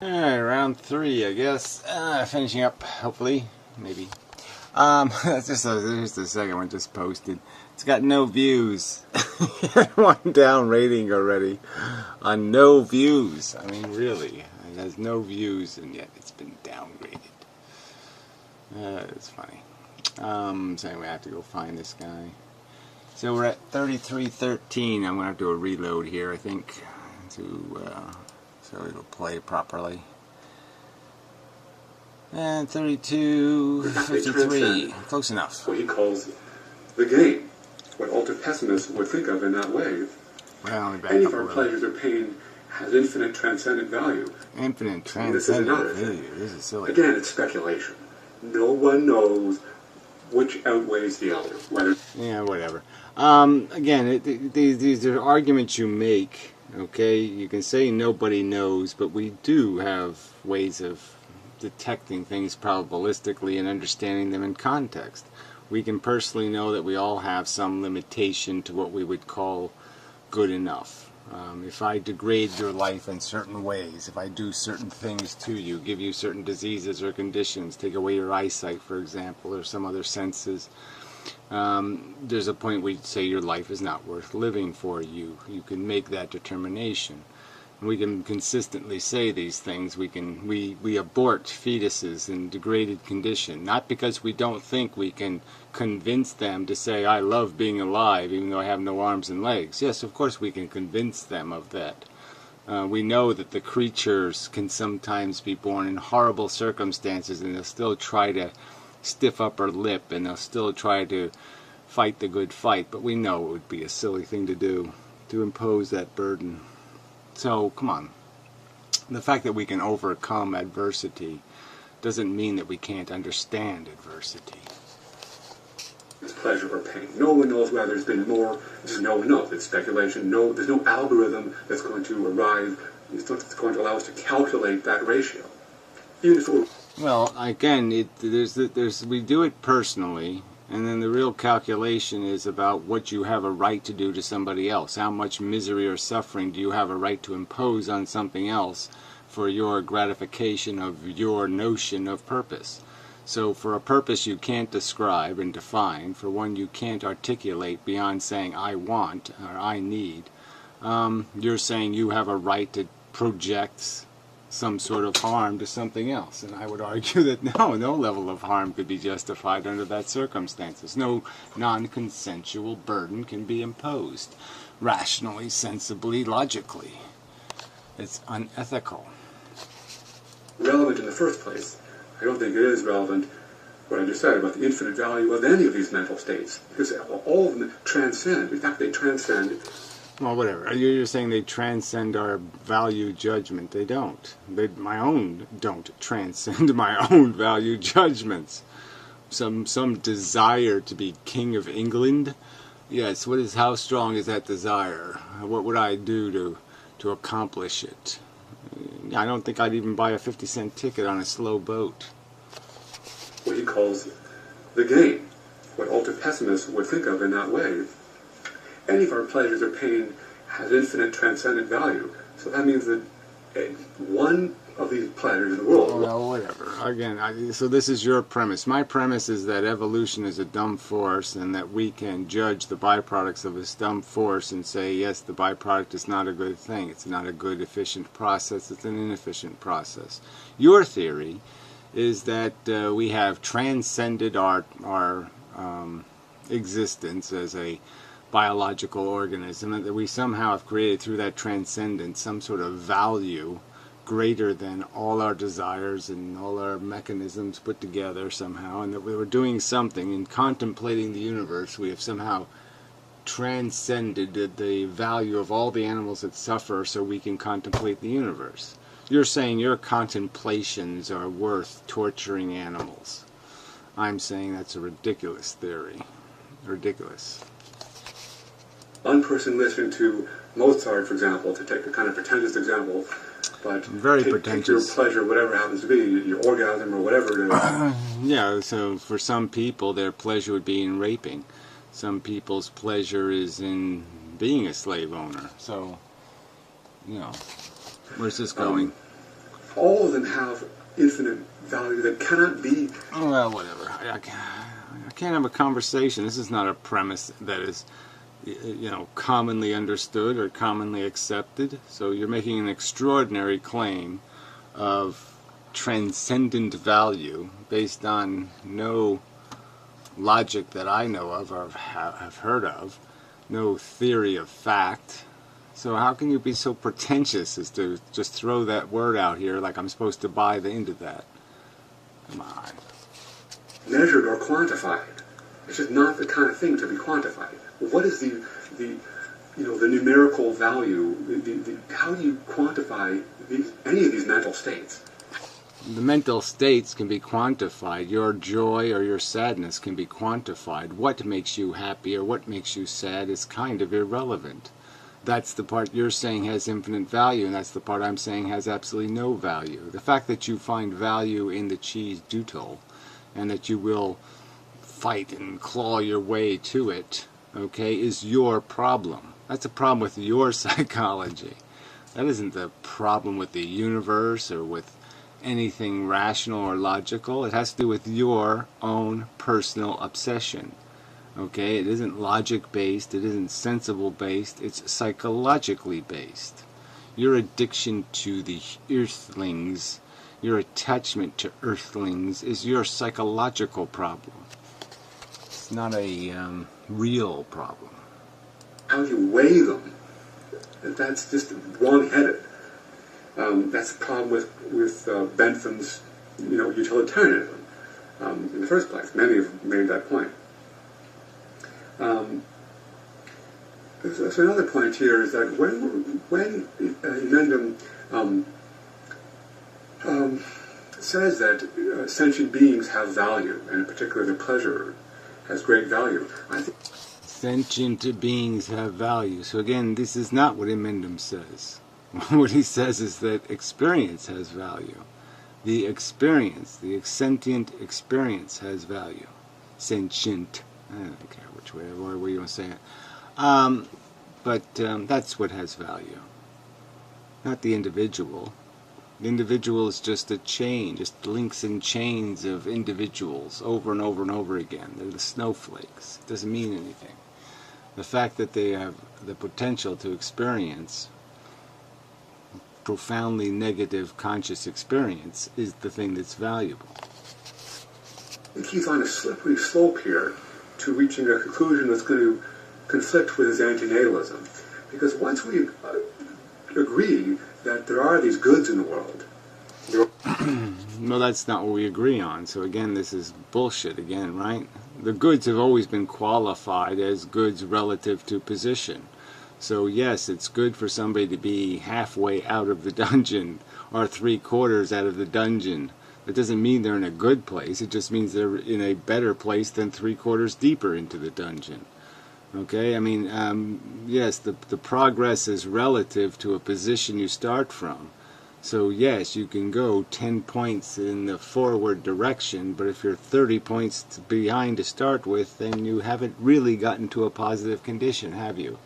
Alright, round 3, I guess. Finishing up, hopefully. Maybe. That's just here's the second one just posted. It's got no views. One down rating already. On no views. I mean, really. It has no views, and yet it's been downgraded. It's funny. So anyway, I have to go find this guy. So we're at 3313. I'm going to have to do a reload here, I think, so it'll play properly. And 3253. Close enough. What he calls the game. What ultra pessimists would think of in that way. Well, any of our pleasures or pain has infinite transcendent value. Infinite transcendent value. This is silly. Again, it's speculation. No one knows which outweighs the other. Yeah, whatever. Again, these are arguments you make. Okay, you can say nobody knows, but we do have ways of detecting things probabilistically and understanding them in context. We can personally know that we all have some limitation to what we would call good enough. If I degrade your life in certain ways, if I do certain things to you, give you certain diseases or conditions, take away your eyesight, for example, or some other senses, there's a point where you say your life is not worth living for you. You can make that determination. We can consistently say these things. We abort fetuses in degraded condition, not because we don't think we can convince them to say, I love being alive, even though I have no arms and legs. Yes, of course we can convince them of that. We know that the creatures can sometimes be born in horrible circumstances, and they'll still try to stiff upper lip, and they'll still try to fight the good fight, but we know it would be a silly thing to do, to impose that burden. So, come on. The fact that we can overcome adversity doesn't mean that we can't understand adversity. It's pleasure or pain. No one knows whether there's been more. Just no one knows. It's speculation. No, there's no algorithm that's going to arrive. It's going to allow us to calculate that ratio. Even if it well, again, we do it personally. And then the real calculation is about what you have a right to do to somebody else. How much misery or suffering do you have a right to impose on something else for your gratification of your notion of purpose? So for a purpose you can't describe and define, for one you can't articulate beyond saying I want or I need, you're saying you have a right to project some sort of harm to something else. And I would argue that no level of harm could be justified under that circumstances. No non-consensual burden can be imposed rationally, sensibly, logically. It's unethical. Relevant in the first place. I don't think it is relevant what I just said about the infinite value of any of these mental states. Because all of them transcend. In fact, they transcend. Well, whatever. You're saying they transcend our value judgment. They don't. My own don't transcend my own value judgments. Some desire to be king of England. Yes. How strong is that desire? What would I do to accomplish it? I don't think I'd even buy a 50-cent ticket on a slow boat. What he calls the game. What ultra pessimists would think of in that way. Any of our pleasures or pain has infinite transcendent value. So that means that one of these pleasures in the world... Well, whatever. Again, so this is your premise. My premise is that evolution is a dumb force and that we can judge the byproducts of this dumb force and say, yes, the byproduct is not a good thing. It's not a good, efficient process. It's an inefficient process. Your theory is that we have transcended our existence as a biological organism, and that we somehow have created through that transcendence some sort of value greater than all our desires and all our mechanisms put together somehow, and that we were doing something in contemplating the universe. We have somehow transcended the value of all the animals that suffer so we can contemplate the universe. You're saying your contemplations are worth torturing animals. I'm saying that's a ridiculous theory. Ridiculous. One person listening to Mozart, for example, to take a kind of pretentious example, but very pretentious. Take your pleasure, whatever happens to be, your orgasm or whatever it is. Yeah, so for some people, their pleasure would be in raping. Some people's pleasure is in being a slave owner. So, you know, where's this going? all of them have infinite value that cannot be. Well, whatever. I can't have a conversation. This is not a premise that is, commonly understood or commonly accepted. So you're making an extraordinary claim of transcendent value based on no logic that I know of or have heard of, no theory of fact. So how can you be so pretentious as to just throw that word out here like I'm supposed to buy into that? Come on. Measured or quantified. It's just not the kind of thing to be quantified. What is the numerical value? How do you quantify any of these mental states? The mental states can be quantified. Your joy or your sadness can be quantified. What makes you happy or what makes you sad is kind of irrelevant. That's the part you're saying has infinite value, and that's the part I'm saying has absolutely no value. The fact that you find value in the cheese doodle, and that you will fight and claw your way to it, okay, is your problem. That's a problem with your psychology. That isn't the problem with the universe or with anything rational or logical. It has to do with your own personal obsession. Okay, it isn't logic-based, it isn't sensible-based, it's psychologically based. Your addiction to the earthlings, your attachment to earthlings is your psychological problem. It's not a real problem. How you weigh them, that's just wrong-headed. That's the problem with Bentham's, utilitarianism in the first place. Many have made that point. So another point here is that when Inmendham says that sentient beings have value, and in particular the pleasure has great value, I think sentient beings have value. So again, this is not what Inmendham says. What he says is that experience has value. The experience, the sentient experience has value. Sentient. I don't care which way you want to say it. But that's what has value. Not the individual. The individual is just a chain, just links and chains of individuals over and over and over again. They're the snowflakes. It doesn't mean anything. The fact that they have the potential to experience profoundly negative conscious experience is the thing that's valuable. I think he's on a slippery slope here to reaching a conclusion that's going to conflict with his antinatalism. Because once we agree that there are these goods in the world... No, that's not what we agree on. So again, this is bullshit again, right? The goods have always been qualified as goods relative to position. So yes, it's good for somebody to be halfway out of the dungeon or 3/4 out of the dungeon. That doesn't mean they're in a good place. It just means they're in a better place than 3/4 deeper into the dungeon. Okay, I mean, yes, the progress is relative to a position you start from. So yes, you can go 10 points in the forward direction, but if you're 30 points behind to start with, then you haven't really gotten to a positive condition, have you?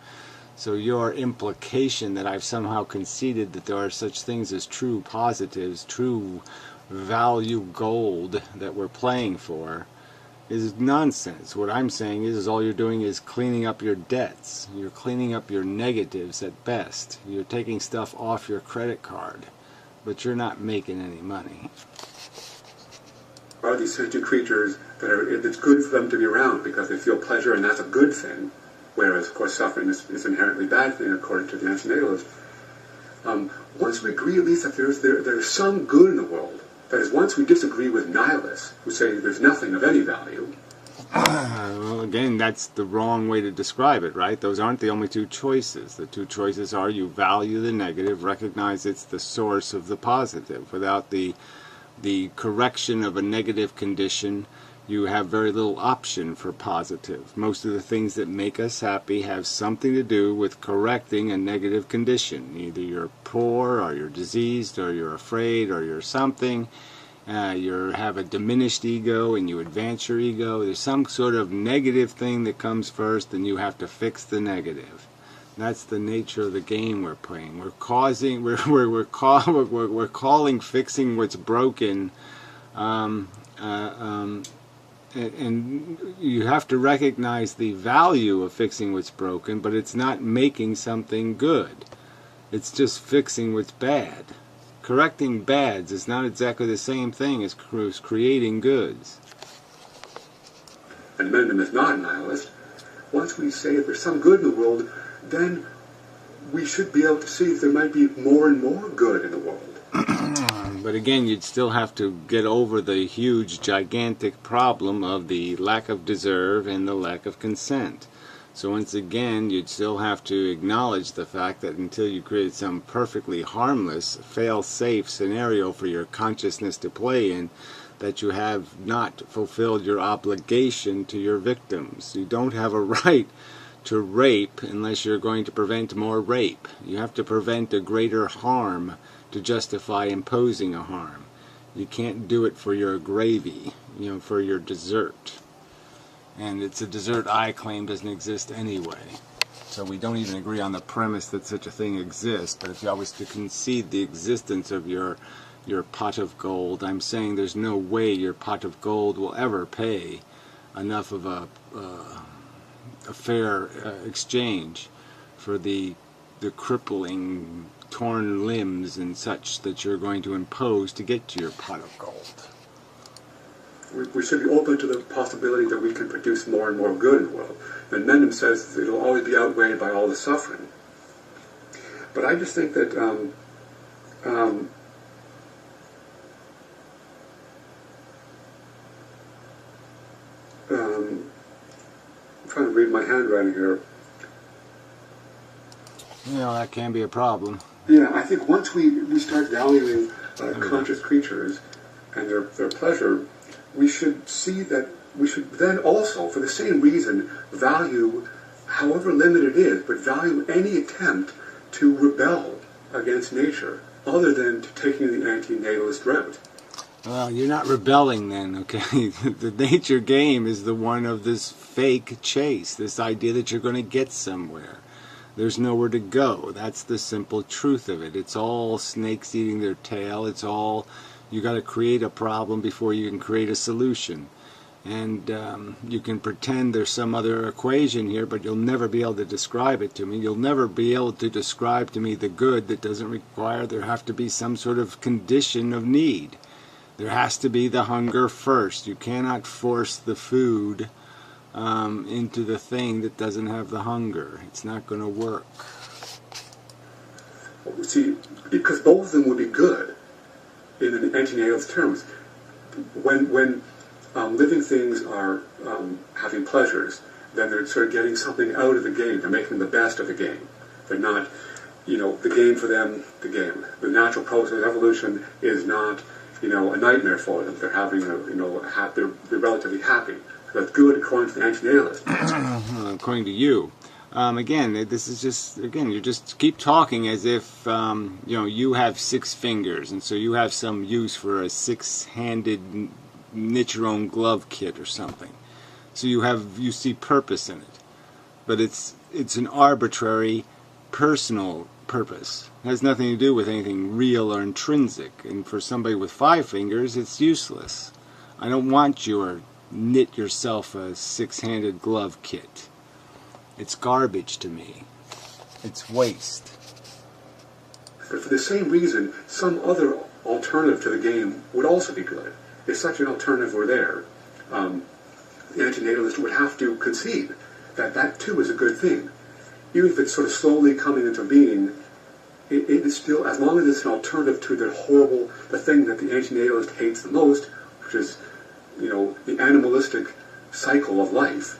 So your implication that I've somehow conceded that there are such things as true positives, true value gold that we're playing for, is nonsense. What I'm saying is all you're doing is cleaning up your debts. You're cleaning up your negatives at best. You're taking stuff off your credit card, but you're not making any money. Are these sentient creatures that it's good for them to be around because they feel pleasure and that's a good thing, whereas, of course, suffering is an inherently bad thing according to the antinatalists. Once we agree at least that there's some good in the world, that is, once we disagree with nihilists who say there's nothing of any value. Well, again, that's the wrong way to describe it, right? Those aren't the only two choices. The two choices are you value the negative, recognize it's the source of the positive. Without the correction of a negative condition, you have very little option for positive. Most of the things that make us happy have something to do with correcting a negative condition. Either you're poor, or you're diseased, or you're afraid, or you're something. You have a diminished ego and you advance your ego. There's some sort of negative thing that comes first and you have to fix the negative. That's the nature of the game we're playing. We're calling fixing what's broken, and you have to recognize the value of fixing what's broken, but it's not making something good. It's just fixing what's bad. Correcting bads is not exactly the same thing as creating goods. And Inmendham is not a nihilist. Once we say if there's some good in the world, then we should be able to see if there might be more and more good in the world. But again, you'd still have to get over the huge, gigantic problem of the lack of deserve and the lack of consent. So once again, you'd still have to acknowledge the fact that until you create some perfectly harmless, fail-safe scenario for your consciousness to play in, that you have not fulfilled your obligation to your victims. You don't have a right to rape unless you're going to prevent more rape. You have to prevent a greater harm to justify imposing a harm. You can't do it for your gravy, for your dessert. And it's a dessert I claim doesn't exist anyway. So we don't even agree on the premise that such a thing exists. But if I was to concede the existence of your pot of gold, I'm saying there's no way your pot of gold will ever pay enough of a fair exchange for the crippling torn limbs and such that you're going to impose to get to your pot of gold. We should be open to the possibility that we can produce more and more good in the world. And Inmendham says it'll always be outweighed by all the suffering. But I just think that I'm trying to read my handwriting here. That can be a problem. Yeah, I think once we start valuing conscious creatures and their pleasure, we should see that we should then also, for the same reason, value, however limited it is, but value any attempt to rebel against nature, other than to taking the anti-natalist route. Well, you're not rebelling then, okay? The nature game is the one of this fake chase, this idea that you're going to get somewhere. There's nowhere to go. That's the simple truth of it. It's all snakes eating their tail. It's all, you got to create a problem before you can create a solution. And you can pretend there's some other equation here, but you'll never be able to describe it to me. You'll never be able to describe to me the good that doesn't require there have to be some sort of condition of need. There has to be the hunger first. You cannot force the food into the thing that doesn't have the hunger. It's not going to work. Well, see, because both of them would be good in an anti-natalist terms. When living things are having pleasures, then they're sort of getting something out of the game. They're making the best of the game. They're not, the game for them, the game. The natural process of evolution is not, a nightmare for them. They're having they're relatively happy. So that's good according to the anti-natalist. According to you. Again, this is just, you just keep talking as if, you have 6 fingers, and so you have some use for a 6-handed knit your own glove kit or something. So you see purpose in it. But it's an arbitrary, personal purpose. It has nothing to do with anything real or intrinsic. And for somebody with 5 fingers, it's useless. I don't want you to knit yourself a 6-handed glove kit. It's garbage to me. It's waste. But for the same reason, some other alternative to the game would also be good. If such an alternative were there, the anti-natalist would have to concede that that too is a good thing. Even if it's sort of slowly coming into being, it is still, as long as it's an alternative to the thing that the anti-natalist hates the most, which is, the animalistic cycle of life.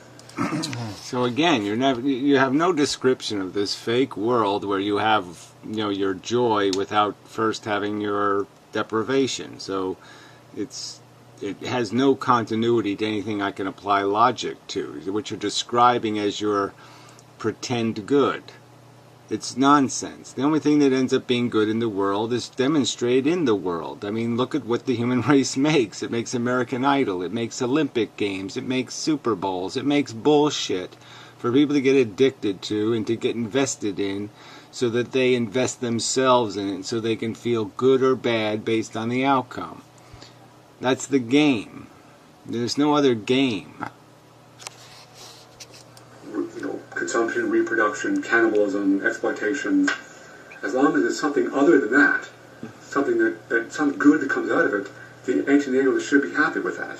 So again, you have no description of this fake world where you have, your joy without first having your deprivation. So it has no continuity to anything I can apply logic to. What you're describing as your pretend good. It's nonsense. The only thing that ends up being good in the world is demonstrated in the world. I mean, look at what the human race makes. It makes American Idol. It makes Olympic Games. It makes Super Bowls. It makes bullshit for people to get addicted to and to get invested in, so that they invest themselves in it so they can feel good or bad based on the outcome. That's the game. There's no other game. Consumption, reproduction, cannibalism, exploitation. As long as it's something other than that, something that some good that comes out of it, the antinatalists should be happy with that.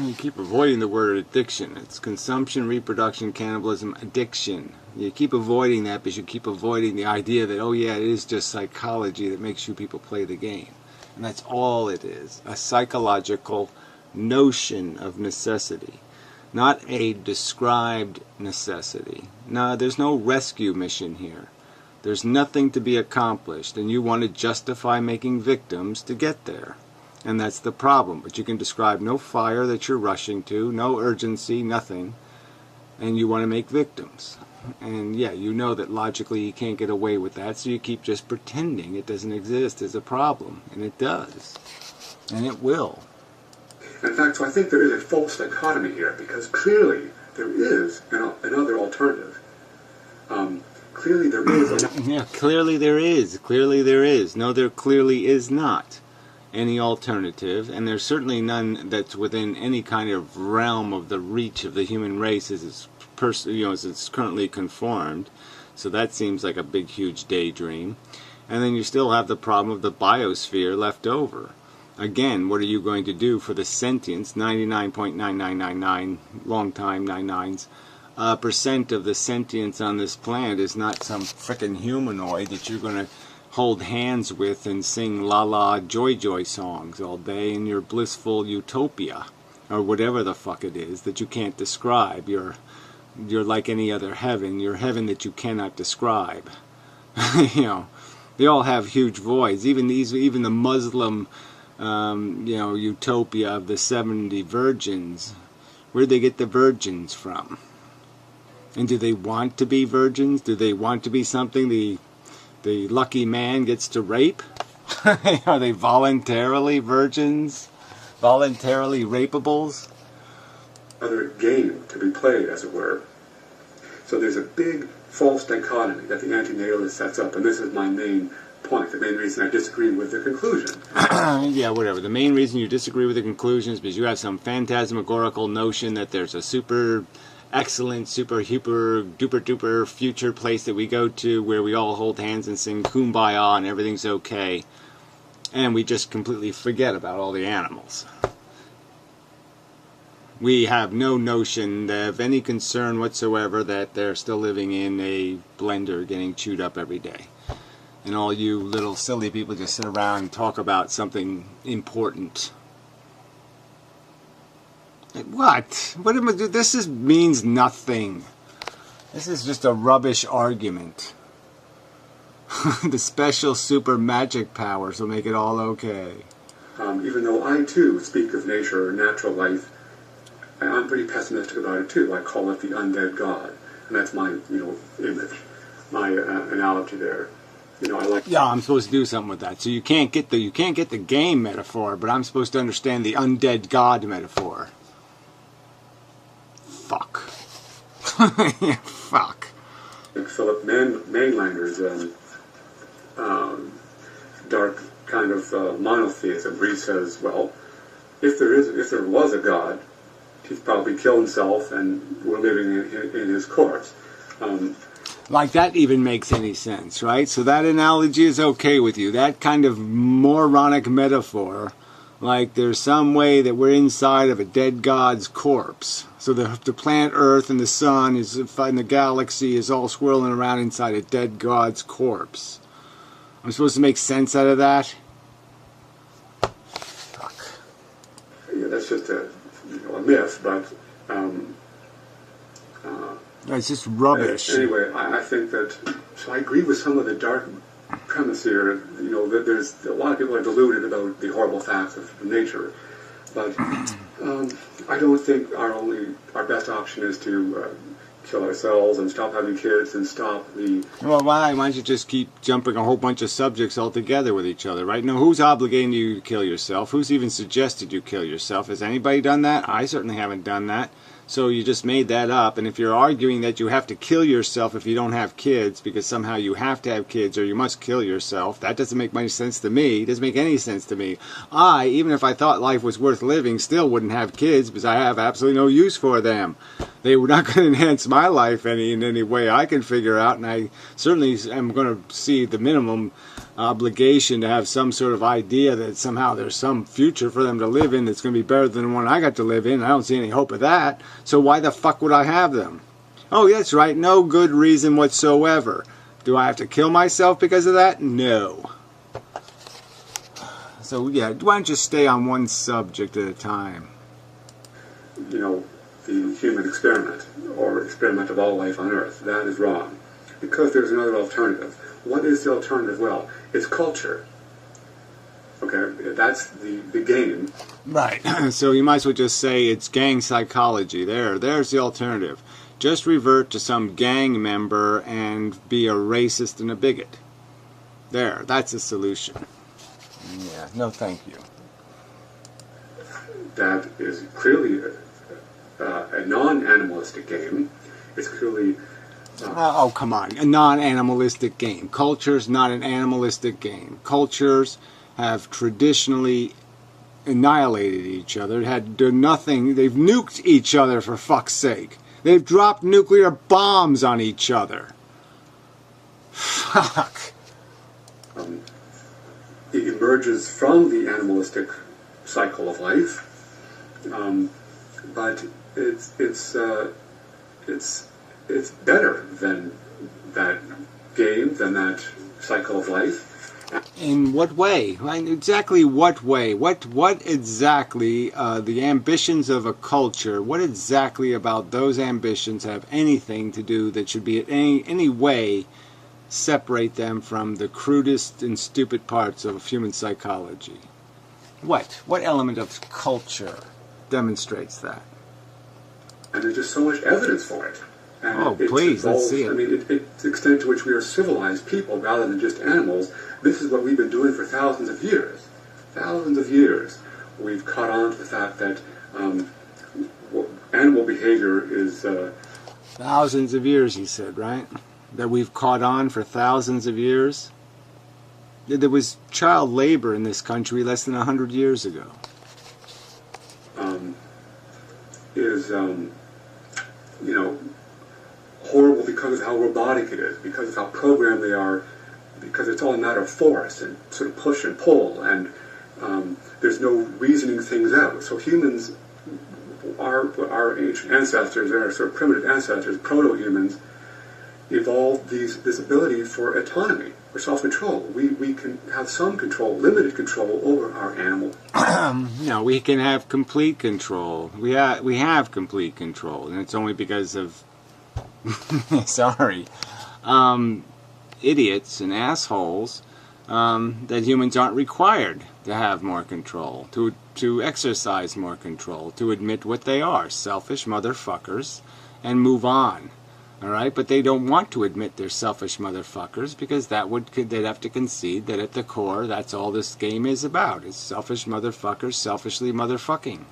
You keep avoiding the word addiction. It's consumption, reproduction, cannibalism, addiction. You keep avoiding that because you keep avoiding the idea that, oh yeah, it is just psychology that makes you people play the game. And that's all it is. A psychological notion of necessity. Not a described necessity. No, there's no rescue mission here. There's nothing to be accomplished, and you want to justify making victims to get there. And that's the problem. But you can describe no fire that you're rushing to, no urgency, nothing, and you want to make victims. And yeah, you know that logically you can't get away with that, so you keep just pretending it doesn't exist as a problem. And it does. And it will. In fact, so I think there is a false dichotomy here, because clearly there is another alternative. Clearly there is. Yeah, clearly there is. Clearly there is. No, there clearly is not any alternative, and there's certainly none that's within any kind of realm of the reach of the human race as it's currently conformed. So that seems like a big, huge daydream. And then you still have the problem of the biosphere left over. Again, what are you going to do for the sentience, 99.9999, long time 99s, percent of the sentience on this planet is not some frickin' humanoid that you're going to hold hands with and sing la-la joy-joy songs all day in your blissful utopia, or whatever the fuck it is that you can't describe. You're like any other heaven. You're heaven that you cannot describe. You know, they all have huge voids. Even the Muslim utopia of the 70 virgins. Where do they get the virgins from? And do they want to be virgins? Do they want to be something the lucky man gets to rape? Are they voluntarily virgins? Voluntarily rapables? Another game to be played, as it were. So there's a big false dichotomy that the antinatalist sets up, and this is my main point, the main reason I disagree with the conclusion. Yeah, whatever. The main reason you disagree with the conclusion is because you have some phantasmagorical notion that there's a super excellent, super, duper duper future place that we go to where we all hold hands and sing Kumbaya and everything's okay. And we just completely forget about all the animals. We have no notion of any concern whatsoever that they're still living in a blender getting chewed up every day. And all you little silly people just sit around and talk about something important. What? What am I doing? This means nothing. This is just a rubbish argument. The special super magic powers will make it all okay. Even though I too speak of nature or natural life, I'm pretty pessimistic about it too. I call it the undead god, and that's my image, my analogy there. I like. Yeah, I'm supposed to do something with that. So you can't get the game metaphor, but I'm supposed to understand the undead god metaphor. Fuck. Yeah, fuck. Philip Mainlander's dark kind of monotheism, where he says, well, if there was a god, he'd probably kill himself, and we're living in his corpse. Like that even makes any sense, right? So that analogy is okay with you. That kind of moronic metaphor, like there's some way that we're inside of a dead god's corpse. So the planet Earth and the sun and the galaxy is all swirling around inside a dead god's corpse. I'm supposed to make sense out of that? Fuck. Yeah, that's just a myth, but it's just rubbish. Anyway, I think that, so I agree with some of the dark premise here, that there's a lot of people are deluded about the horrible facts of nature, but I don't think our best option is to kill ourselves and stop having kids and stop the... Well, why don't you just keep jumping a whole bunch of subjects altogether with each other, right? Now, who's obligating you to kill yourself? Who's even suggested you kill yourself? Has anybody done that? I certainly haven't done that. So you just made that up, and if you're arguing that you have to kill yourself if you don't have kids, because somehow you have to have kids or you must kill yourself, that doesn't make much sense to me. It doesn't make any sense to me. Even if I thought life was worth living, still wouldn't have kids because I have absolutely no use for them. They were not going to enhance my life in any way I can figure out, and I certainly am going to see the minimum obligation to have some sort of idea that somehow there's some future for them to live in that's going to be better than the one I got to live in. I don't see any hope of that. So why the fuck would I have them? Oh, that's right. No good reason whatsoever. Do I have to kill myself because of that? No. So yeah, why don't you stay on one subject at a time? You know, the human experiment, or experiment of all life on Earth, that is wrong. Because there's another alternative. What is the alternative? Well, it's culture. Okay, that's the game. Right. So you might as well just say it's gang psychology. There's the alternative. Just revert to some gang member and be a racist and a bigot. That's the solution. Yeah, no thank you. That is clearly a non-animalistic game. It's clearly... oh, come on. A non-animalistic game. Culture's not an animalistic game. Cultures have traditionally annihilated each other, had done nothing. They've nuked each other, for fuck's sake. They've dropped nuclear bombs on each other. Fuck. It emerges from the animalistic cycle of life, but it's better than that game, than that cycle of life. In what way? Exactly what way? What exactly the ambitions of a culture, what exactly about those ambitions have anything to do that should be in any way separate them from the crudest and stupid parts of human psychology? What element of culture demonstrates that? And there's just so much evidence for it. And please, let's see it. I mean, it's the extent to which we are civilized people rather than just animals. This is what we've been doing for thousands of years. Thousands of years. We've caught on to the fact that animal behavior is... thousands of years, he said, right? That we've caught on for thousands of years? There was child labor in this country less than 100 years ago. You know, horrible because of how robotic it is, because of how programmed they are, because it's all a matter of force and sort of push and pull, and there's no reasoning things out. So humans, our ancient ancestors, our sort of primitive ancestors, proto-humans, evolved this ability for autonomy, for self-control. We can have some control, limited control over our animal. No, we can have complete control. We have complete control, and it's only because of idiots and assholes that humans aren't required to have more control, to exercise more control, to admit what they are, selfish motherfuckers, and move on. All right, but they don't want to admit they're selfish motherfuckers because they'd have to concede that at the core that's all this game is about. It's selfish motherfuckers selfishly motherfucking.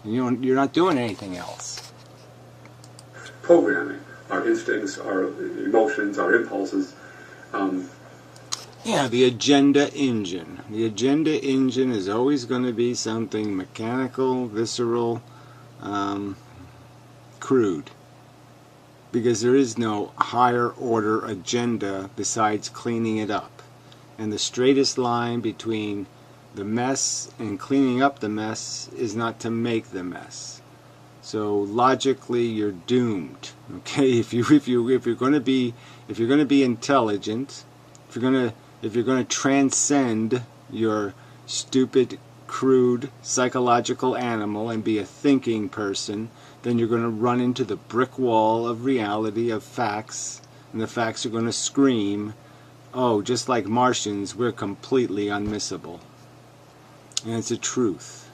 You're not doing anything else. Programming our instincts, our emotions, our impulses. Yeah, the agenda engine. The agenda engine is always going to be something mechanical, visceral, crude. Because there is no higher order agenda besides cleaning it up. And the straightest line between the mess and cleaning up the mess is not to make the mess. So logically, you're doomed. Okay, if you're going to be intelligent, if you're going to transcend your stupid, crude, psychological animal and be a thinking person, then you're going to run into the brick wall of reality, of facts, and the facts are going to scream, oh, just like Martians, we're completely unmissable. And it's a truth.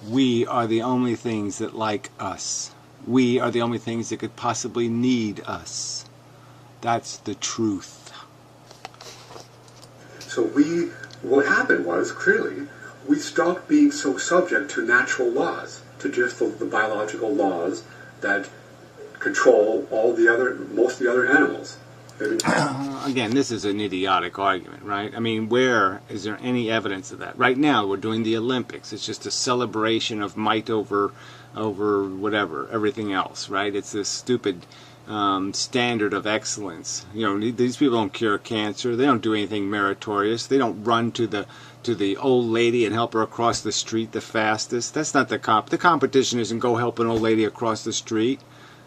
We are the only things that like us. We are the only things that could possibly need us. That's the truth. So what happened was, clearly, we stopped being so subject to natural laws. to just the biological laws that control most of the other animals. Again, this is an idiotic argument, right? I mean, where is there any evidence of that? Right now, we're doing the Olympics. It's just a celebration of might over whatever, everything else, right? It's this stupid standard of excellence. You know, these people don't cure cancer. They don't do anything meritorious. They don't run to the old lady and help her across the street the fastest. That's not the competition isn't go help an old lady across the street.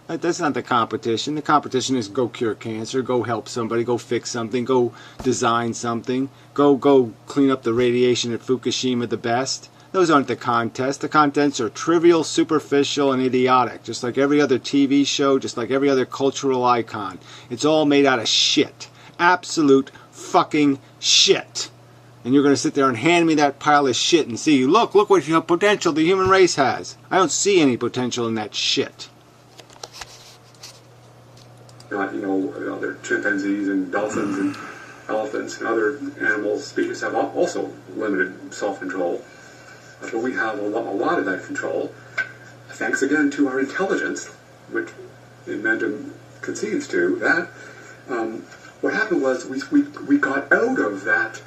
That's not the competition. The competition is go cure cancer, go help somebody, go fix something, go design something, go clean up the radiation at Fukushima the best. Those aren't the contests. The contests are trivial, superficial, and idiotic, just like every other TV show, just like every other cultural icon. It's all made out of shit. Absolute fucking shit. And you're going to sit there and hand me that pile of shit and see, look what potential the human race has. I don't see any potential in that shit. Other chimpanzees and dolphins and elephants and other animal species have also limited self-control. But we have a lot of that control, thanks again to our intelligence, which Inmendham concedes to, that what happened was we got out of that.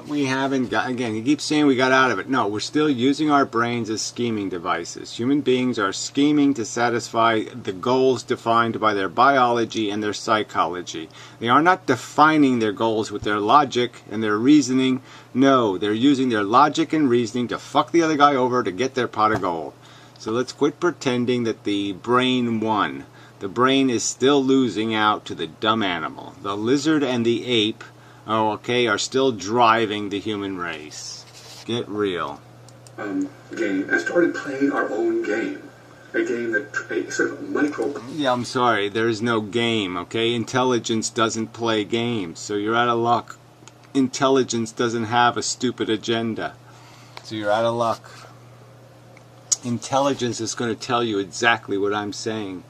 We haven't got, again, you keep saying we got out of it. No, we're still using our brains as scheming devices. Human beings are scheming to satisfy the goals defined by their biology and their psychology. They are not defining their goals with their logic and their reasoning. No, they're using their logic and reasoning to fuck the other guy over to get their pot of gold. So let's quit pretending that the brain won. The brain is still losing out to the dumb animal. The lizard and the ape are still driving the human race. Get real. Game and started playing our own game. A game a sort of micro. Yeah, I'm sorry. There's no game, okay? Intelligence doesn't play games, so you're out of luck. Intelligence doesn't have a stupid agenda, so you're out of luck. Intelligence is going to tell you exactly what I'm saying.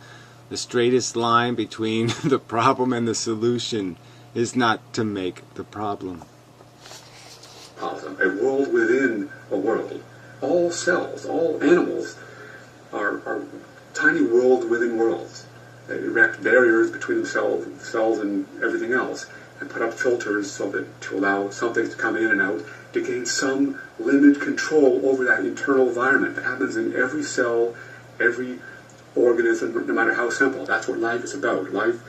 The straightest line between the problem and the solution is not to make the problem. A world within a world. All cells, all animals are tiny worlds within worlds. They erect barriers between cells and everything else, and put up filters to allow some things to come in and out, to gain some limited control over that internal environment. That happens in every cell, every organism, no matter how simple. That's what life is about. Life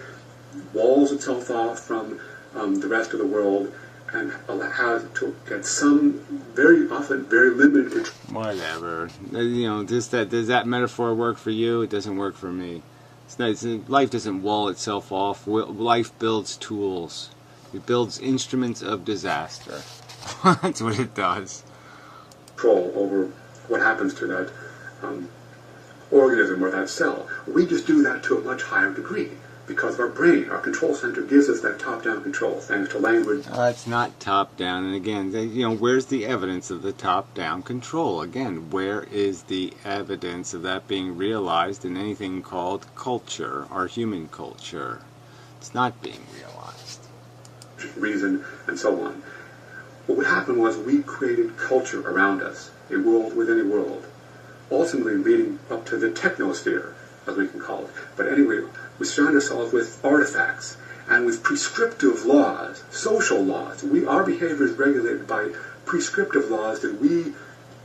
walls itself off from the rest of the world and has to get some very often very limited control. Whatever. Does that metaphor work for you? It doesn't work for me. Life doesn't wall itself off. Life builds tools. It builds instruments of disaster. That's what it does. Control over what happens to that organism or that cell. We just do that to a much higher degree because our brain, our control center, gives us that top-down control thanks to language. It's not top-down, and again, where's the evidence of the top-down control? Again, where is the evidence of that being realized in anything called culture or human culture? It's not being realized. Reason and so on. What happened was we created culture around us, a world within a world, ultimately leading up to the technosphere, as we can call it. But anyway, we surround ourselves with artifacts and with prescriptive laws, social laws. Our behavior is regulated by prescriptive laws that we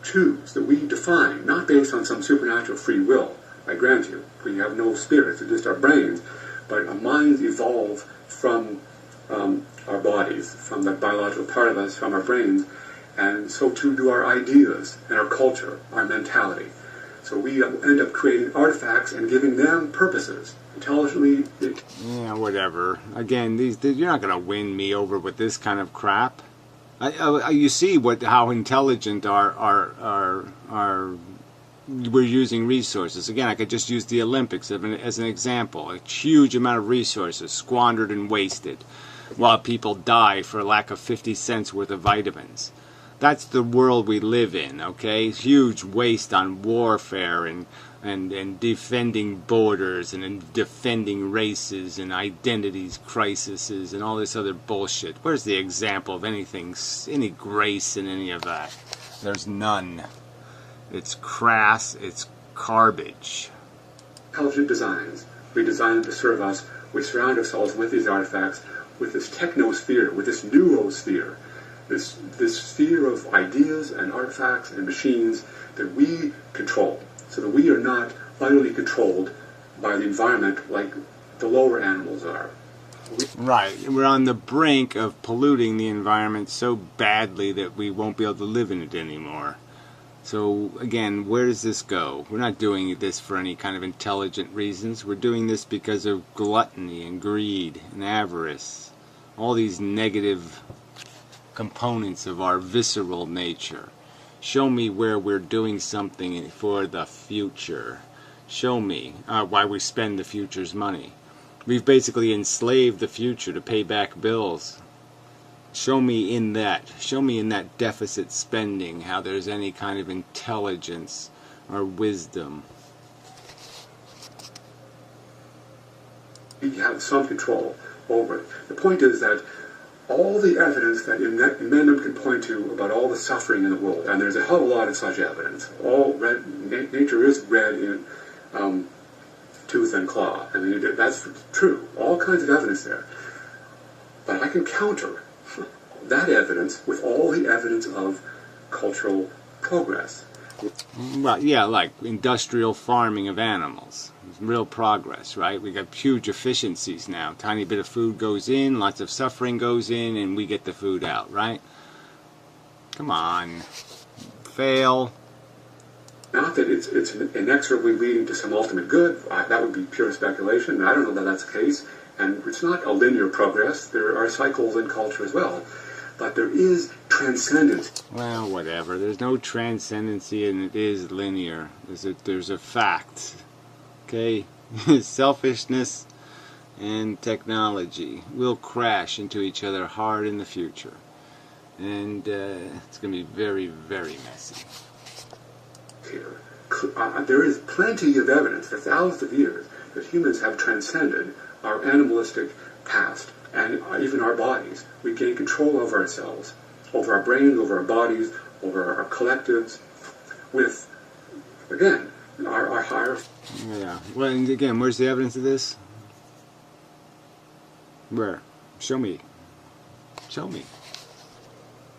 choose, that we define, not based on some supernatural free will. I grant you, we have no spirits, it's just our brains, but our minds evolve from our bodies, from the biological part of us, from our brains, and so too do our ideas and our culture, our mentality. So we end up creating artifacts and giving them purposes. Intelligently. Yeah, whatever. Again, you're not going to win me over with this kind of crap. You see how intelligent we're using resources. Again, I could just use the Olympics as an example. A huge amount of resources squandered and wasted while people die for lack of 50 cents worth of vitamins. That's the world we live in, okay? Huge waste on warfare and defending borders and in defending races and identities crises and all this other bullshit. Where's the example of anything, any grace in any of that? There's none. It's crass. It's garbage. Intelligent designs. We design them to serve us. We surround ourselves with these artifacts, with this technosphere, with this neurosphere, this sphere of ideas and artifacts and machines that we control, so that we are not utterly controlled by the environment like the lower animals are. Right. We're on the brink of polluting the environment so badly that we won't be able to live in it anymore. So, again, where does this go? We're not doing this for any kind of intelligent reasons. We're doing this because of gluttony and greed and avarice. All these negative components of our visceral nature. Show me where we're doing something for the future. Show me why we spend the future's money. We've basically enslaved the future to pay back bills. Show me in that deficit spending how there's any kind of intelligence or wisdom. We have some control over it. The point is that all the evidence that Inmendham can point to about all the suffering in the world, and there's a hell of a lot of such evidence. Nature is red in tooth and claw. I mean, that's true. All kinds of evidence there. But I can counter that evidence with all the evidence of cultural progress. Well, yeah, like industrial farming of animals. It's real progress, right? We got huge efficiencies now. Tiny bit of food goes in, lots of suffering goes in, and we get the food out, right? Come on. Fail. Not that it's inexorably leading to some ultimate good. That would be pure speculation. I don't know that that's the case. And it's not a linear progress. There are cycles in culture as well. But there is transcendence. Well, whatever. There's no transcendency, and it is linear. There's a fact. Okay? Selfishness and technology will crash into each other hard in the future. And it's going to be very, very messy. Here. There is plenty of evidence for thousands of years that humans have transcended our animalistic past and even our bodies. We gain control over ourselves, over our brains, over our bodies, over our collectives, with, again, our higher... Yeah. Well, and again, where's the evidence of this? Where? Show me. Show me.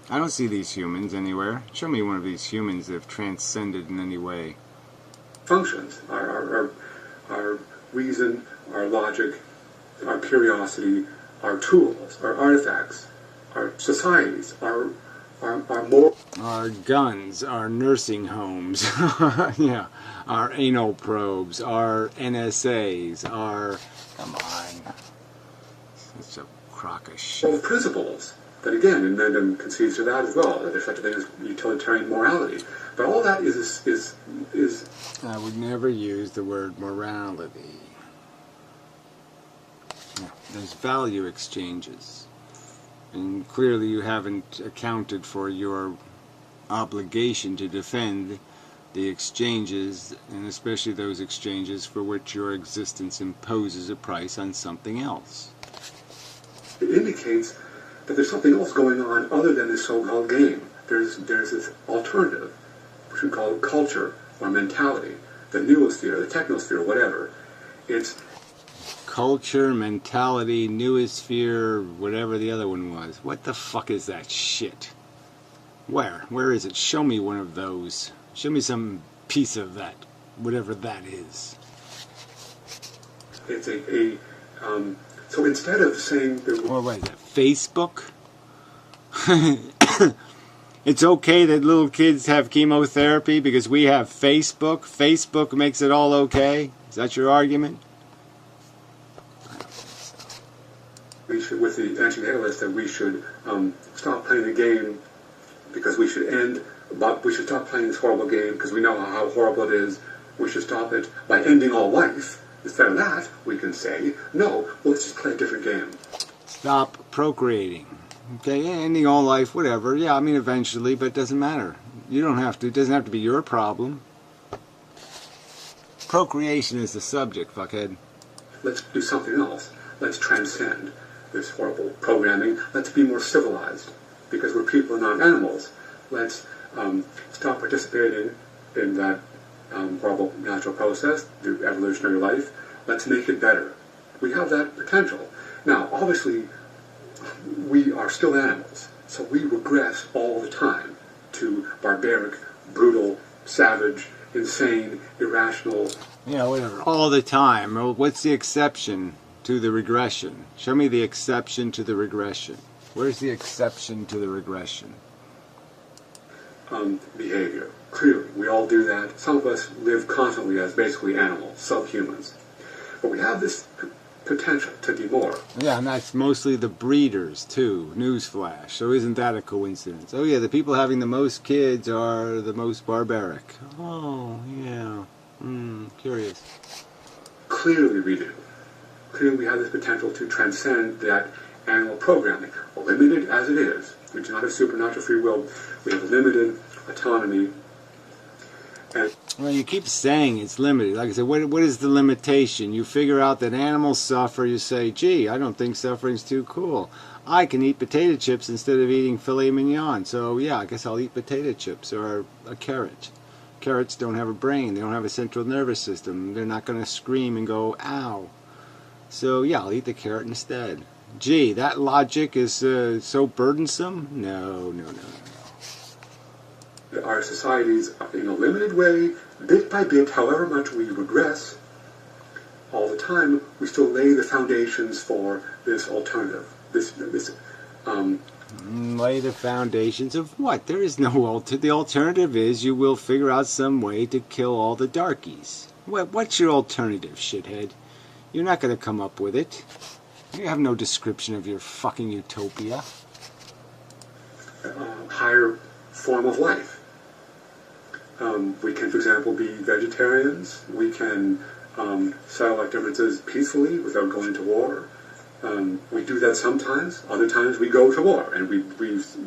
I don't see these humans anywhere. Show me one of these humans that have transcended in any way. Functions, our reason, our logic, our curiosity, our tools, our artifacts, our societies, our moral... Our guns, our nursing homes, yeah, our anal probes, our NSAs, our... Come on. Such a crock of shit. Principles. That again, Inmendham concedes to that as well, that there's such a thing as utilitarian morality. But all that is I would never use the word morality. Yeah, there's value exchanges. And clearly you haven't accounted for your obligation to defend the exchanges, and especially those exchanges for which your existence imposes a price on something else. It indicates that there's something else going on other than this so-called game. There's this alternative, which we call culture or mentality, the noosphere, the technosphere, whatever. It's culture, mentality, noosphere, whatever the other one was. What the fuck is that shit? Where? Where is it? Show me one of those. Show me some piece of that, whatever that is. It's so instead of saying... Or what is that, Facebook? It's okay that little kids have chemotherapy because we have Facebook? Facebook makes it all okay? Is that your argument? I don't think so. We should, with the anti-natalists, that we should stop playing the game because we should stop playing this horrible game because we know how horrible it is. We should stop it by ending all life. Instead of that, we can say, no, well, let's just play a different game. Stop procreating. Okay, ending all life, whatever. Yeah, I mean, eventually, but it doesn't matter. You don't have to. It doesn't have to be your problem. Procreation is the subject, fuckhead. Let's do something else. Let's transcend this horrible programming. Let's be more civilized, because we're people, not animals. Let's stop participating in that horrible natural process, the evolutionary life. Let's make it better. We have that potential. Now, obviously, we are still animals, so we regress all the time to barbaric, brutal, savage, insane, irrational. Yeah, whatever. All the time. Well, what's the exception to the regression? Show me the exception to the regression. Where's the exception to the regression? Behavior. Clearly, we all do that. Some of us live constantly as basically animals, subhumans. But we have this potential to be more. Yeah, and that's mostly the breeders, too. Newsflash. So isn't that a coincidence? Oh, yeah, the people having the most kids are the most barbaric. Oh, yeah. Curious. Clearly we do. Clearly we have this potential to transcend that animal programming, limited as it is. We do not have supernatural free will. We have limited autonomy. And well, you keep saying it's limited. Like I said, what is the limitation? You figure out that animals suffer. You say, gee, I don't think suffering's too cool. I can eat potato chips instead of eating filet mignon. So, yeah, I guess I'll eat potato chips or a carrot. Carrots don't have a brain. They don't have a central nervous system. They're not going to scream and go, ow. So, yeah, I'll eat the carrot instead. Gee, that logic is so burdensome? No. our societies, in a limited way, bit by bit, however much we regress, all the time, we still lay the foundations for this alternative. Lay the foundations of what? There is no alternative. The alternative is you will figure out some way to kill all the darkies. What's your alternative, shithead? You're not going to come up with it. You have no description of your fucking utopia. Higher form of life. We can, for example, be vegetarians. We can settle our differences peacefully without going to war. We do that sometimes. Other times we go to war and we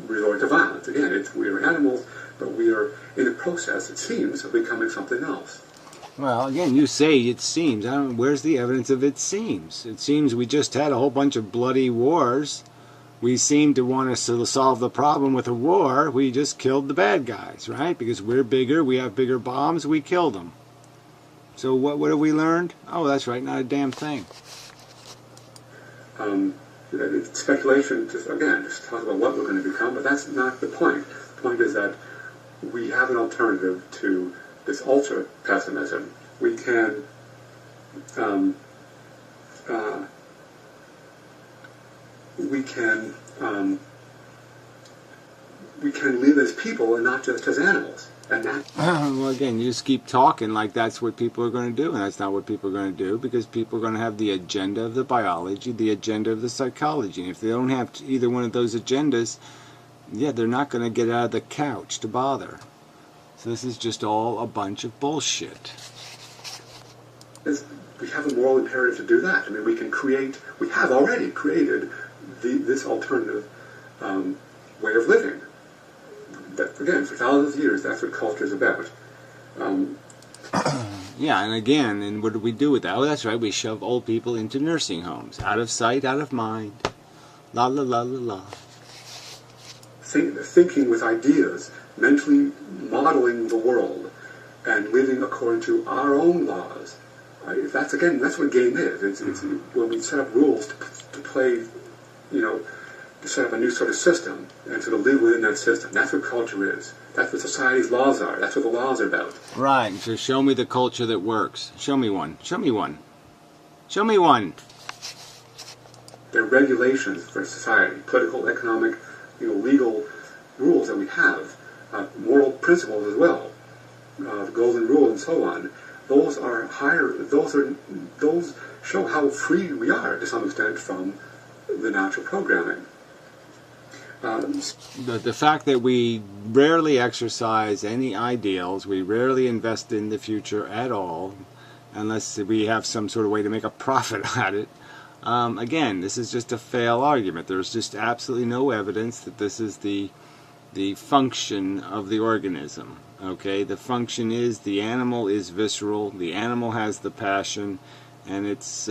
resort to violence. Again, we are animals, but we are in the process, it seems, of becoming something else. Well, again, you say it seems. Where's the evidence of it seems? It seems we just had a whole bunch of bloody wars. We seem to want to solve the problem with a war. We just killed the bad guys, right? Because we're bigger, we have bigger bombs, we killed them. So what have we learned? Oh, that's right, not a damn thing. It's speculation, just talk about what we're going to become, but that's not the point. The point is that we have an alternative to this ultra-pessimism. We can live as people and not just as animals. And that. Well, again, you just keep talking like that's what people are going to do, and that's not what people are going to do, because people are going to have the agenda of the biology, the agenda of the psychology. And if they don't have either one of those agendas, yeah, they're not going to get out of the couch to bother. So this is just all a bunch of bullshit. We have a moral imperative to do that. I mean, we have already created this alternative way of living. That, again, for thousands of years, that's what culture is about. Yeah, and again, and what do we do with that? Oh, that's right, we shove old people into nursing homes. Out of sight, out of mind. La la la la la. Thinking with ideas, mentally modeling the world, and living according to our own laws. That's what game is. It's when we set up rules to play, to set up a new sort of system and sort of live within that system. That's what culture is. That's what society's laws are. That's what the laws are about. Right. So show me the culture that works. Show me one. Show me one. Show me one. They're regulations for society, political, economic, legal rules that we have, moral principles as well, the golden rule and so on. Those are higher. Those show how free we are to some extent from the natural programming. The fact that we rarely exercise any ideals, we rarely invest in the future at all, unless we have some sort of way to make a profit at it. Again, this is just a fail argument. There's just absolutely no evidence that this is the function of the organism. Okay, the function is the animal is visceral, the animal has the passion, and it's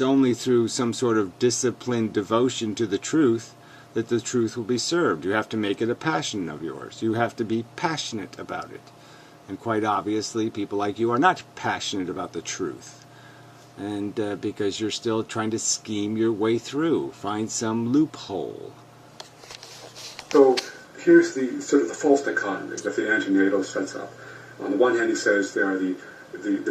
only through some sort of disciplined devotion to the truth that the truth will be served. You have to make it a passion of yours. You have to be passionate about it. And quite obviously, people like you are not passionate about the truth. And because you're still trying to scheme your way through, find some loophole. So here's the sort of the false dichotomy that the anti-NATO sets up. On the one hand, he says there are the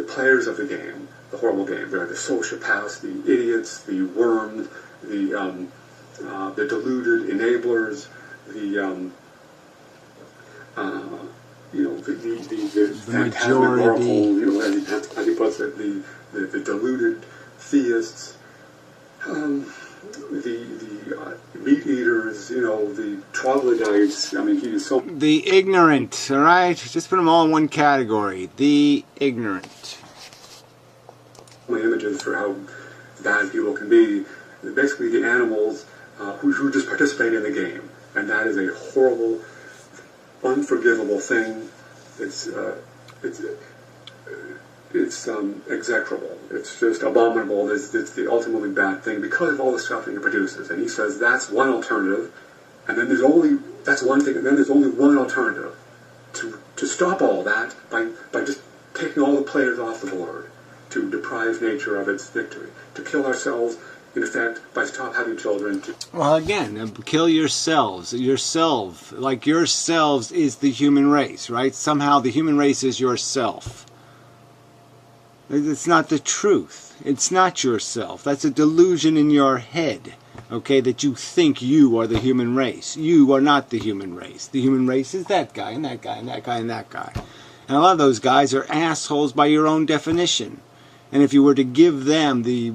players of the game, the horrible game. There are the sociopaths, the idiots, the worms, the deluded enablers, the majority, as he puts it, the deluded theists, the meat eaters, the troglodytes. I mean, he is so... The ignorant, all right? Just put them all in one category. The ignorant. My images for how bad people can be. Basically, the animals who just participate in the game, and that is a horrible, unforgivable thing. It's execrable. It's just abominable. It's the ultimately bad thing because of all the suffering it produces. And he says that's one alternative, and then that's one thing, and then there's only one alternative to stop all that by just taking all the players off the board, to deprive nature of its victory, to kill ourselves, in effect, by stop having children. Well, again, kill yourselves. Yourself, like yourselves is the human race, right? Somehow the human race is yourself. It's not the truth. It's not yourself. That's a delusion in your head, okay, that you think you are the human race. You are not the human race. The human race is that guy and that guy and that guy and that guy. And a lot of those guys are assholes by your own definition. And if you were to give them the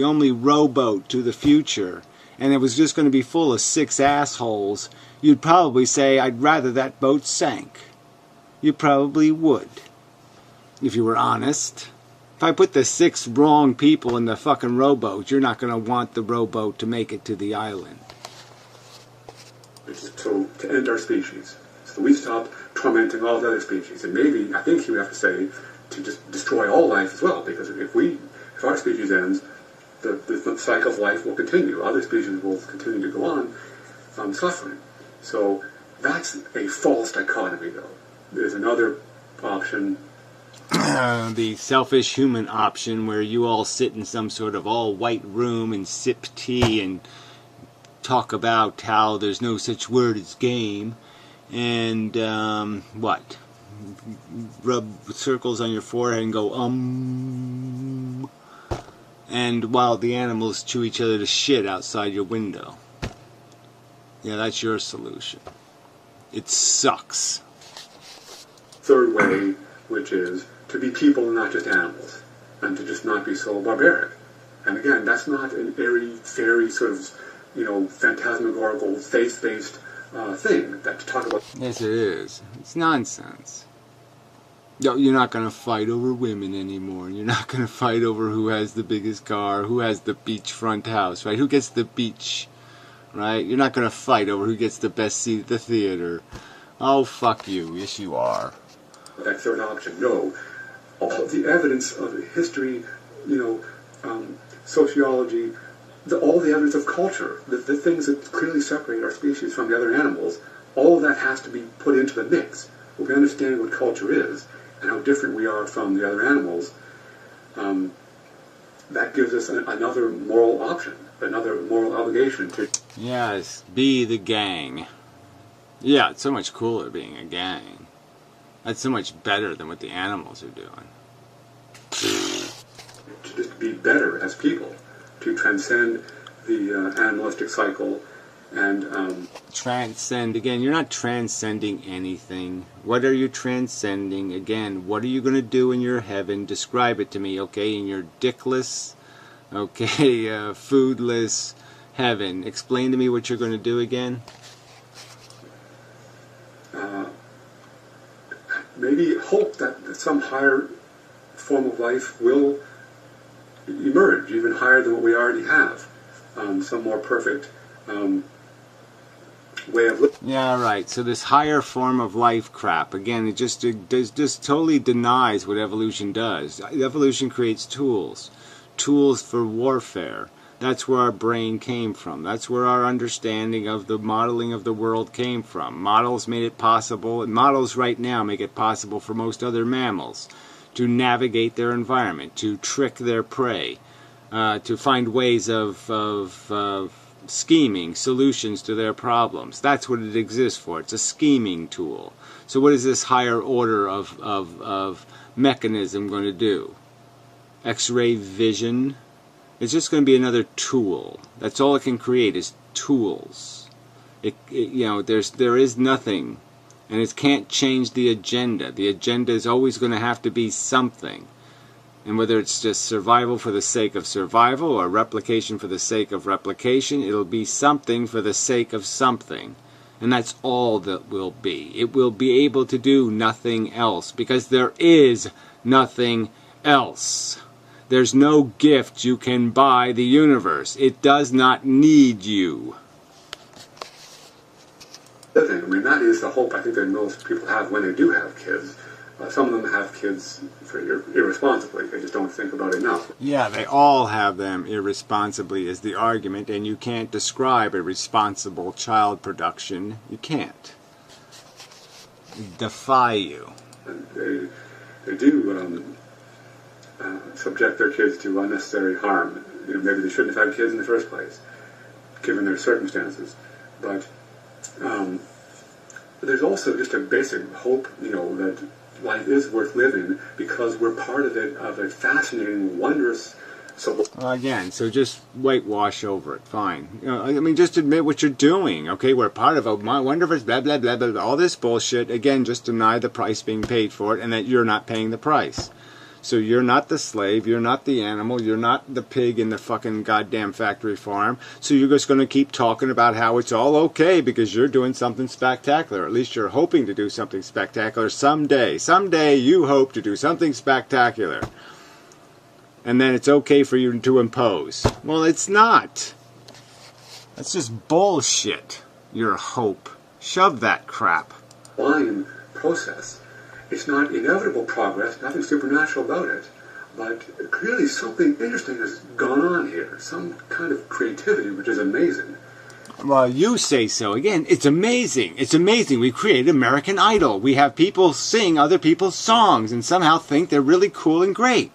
only rowboat to the future, and it was just going to be full of 6 assholes, you'd probably say, I'd rather that boat sank. You probably would, if you were honest. If I put the 6 wrong people in the fucking rowboat, you're not going to want the rowboat to make it to the island. To end our species. So we stop tormenting all the other species. And maybe, I think you have to say, to just destroy all life as well, because if our species ends, the cycle of life will continue. Other species will continue to go on suffering. So that's a false dichotomy, though. There's another option. The selfish human option, where you all sit in some sort of all-white room and sip tea and talk about how there's no such word as game, and what? Rub circles on your forehead and go and while the animals chew each other to shit outside your window. Yeah, that's your solution. It sucks. Third way, which is to be people and not just animals, and to just not be so barbaric. And again, that's not an airy, fairy sort of, phantasmagorical, faith-based thing that to talk about. Yes, it is. It's nonsense. You're not going to fight over women anymore. You're not going to fight over who has the biggest car, who has the beachfront house, right? Who gets the beach, right? You're not going to fight over who gets the best seat at the theater. Oh, fuck you. Yes, you are. That third option, no. All the evidence of history, sociology, all the evidence of culture, the things that clearly separate our species from the other animals, all of that has to be put into the mix. When we understand what culture is and how different we are from the other animals, that gives us another moral option, another moral obligation to... Yes, be the gang. Yeah, it's so much cooler being a gang. That's so much better than what the animals are doing. To just be better as people, to transcend the animalistic cycle and... Transcend, again, you're not transcending anything. What are you transcending? Again, what are you going to do in your heaven? Describe it to me, okay? In your dickless, okay, foodless heaven. Explain to me what you're going to do again. Maybe hope that some higher form of life will emerge, even higher than what we already have. Some more perfect way of living. Yeah, right. So this higher form of life crap, again, it just totally denies what evolution does. Evolution creates tools for warfare. That's where our brain came from. That's where our understanding of the modeling of the world came from. Models made it possible, and models right now make it possible for most other mammals to navigate their environment, to trick their prey, to find ways of scheming solutions to their problems. That's what it exists for. It's a scheming tool. So what is this higher order of mechanism going to do? X-ray vision? It's just going to be another tool. That's all it can create is tools. There is nothing, and it can't change the agenda. The agenda is always going to have to be something. And whether it's just survival for the sake of survival or replication for the sake of replication, it'll be something for the sake of something. And that's all that will be. It will be able to do nothing else because there is nothing else. There's no gift you can buy the universe. It does not need you. I mean, that is the hope I think that most people have when they do have kids. Some of them have kids irresponsibly. They just don't think about it enough. Yeah, they all have them irresponsibly is the argument, and you can't describe a responsible child production. You can't. Defy you. And they do subject their kids to unnecessary harm. Maybe they shouldn't have had kids in the first place, given their circumstances. But there's also just a basic hope, that life is worth living because we're part of a fascinating, wondrous. So just whitewash over it. Fine. Just admit what you're doing. Okay, we're part of a wonderful blah blah blah blah. All this bullshit. Again, just deny the price being paid for it, and that you're not paying the price. So you're not the slave, you're not the animal, you're not the pig in the fucking goddamn factory farm. So you're just going to keep talking about how it's all okay because you're doing something spectacular. At least you're hoping to do something spectacular someday. Someday you hope to do something spectacular. And then it's okay for you to impose. Well, it's not. That's just bullshit. Your hope. Shove that crap. Blind process. It's not inevitable progress, nothing supernatural about it, but clearly something interesting has gone on here, some kind of creativity which is amazing. Well, you say so. Again, it's amazing. It's amazing. We created American Idol. We have people sing other people's songs and somehow think they're really cool and great.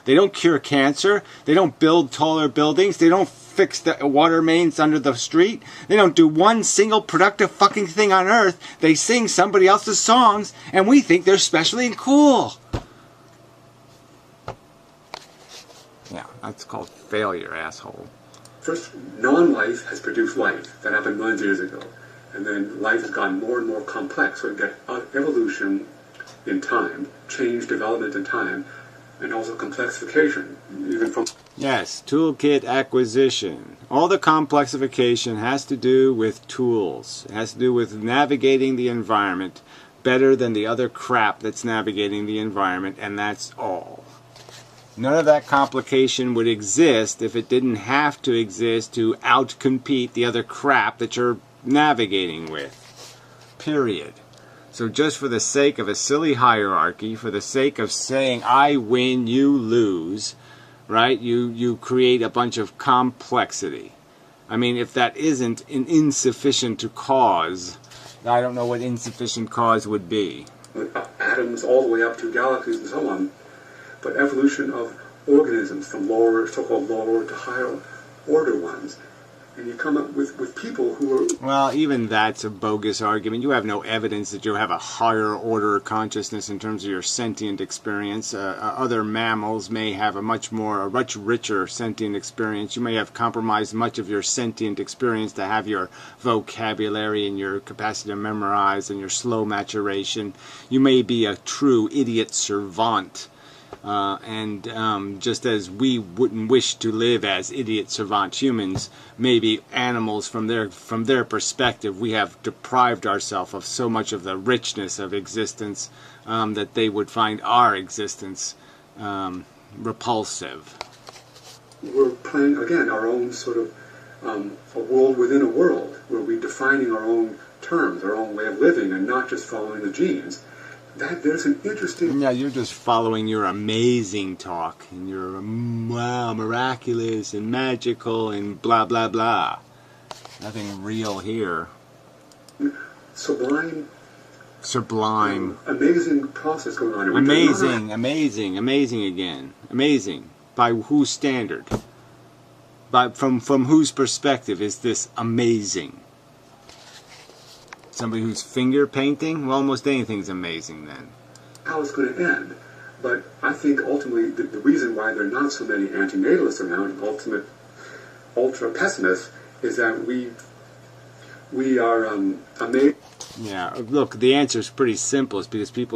They don't cure cancer. They don't build taller buildings. They don't fix the water mains under the street. They don't do one single productive fucking thing on earth. They sing somebody else's songs, and we think they're specially and cool. Yeah, that's called failure, asshole. First, non-life has produced life. That happened millions of years ago. And then life has gotten more and more complex. So we get evolution in time, change, development in time, and also complexification, even from... Yes, toolkit acquisition. All the complexification has to do with tools. It has to do with navigating the environment better than the other crap that's navigating the environment, and that's all. None of that complication would exist if it didn't have to exist to outcompete the other crap that you're navigating with. Period. So just for the sake of a silly hierarchy, for the sake of saying I win, you lose, right? You create a bunch of complexity. If that isn't an insufficient cause, I don't know what insufficient cause would be. Atoms all the way up to galaxies and so on. But evolution of organisms from so-called lower to higher order ones. And you come up with people who are... Well, even that's a bogus argument. You have no evidence that you have a higher order consciousness in terms of your sentient experience. Other mammals may have a much richer sentient experience. You may have compromised much of your sentient experience to have your vocabulary and your capacity to memorize and your slow maturation. You may be a true idiot savant. Just as we wouldn't wish to live as idiot savant humans, maybe animals from their perspective, we have deprived ourselves of so much of the richness of existence that they would find our existence repulsive. We're playing, again, our own sort of a world within a world, where we're defining our own terms, our own way of living, and not just following the genes. that there's an interesting... Yeah, you're just following your amazing talk, and you're wow, miraculous and magical and blah, blah, blah. Nothing real here. Sublime, amazing process going on. amazing again. Amazing. By whose standard? From whose perspective is this amazing? Somebody who's finger painting? Well, almost anything's amazing then. How it's going to end. But I think ultimately the reason why there are not so many antinatalists around, and ultra pessimists, is that we are amazed. Yeah, look, the answer is pretty simple. It's because people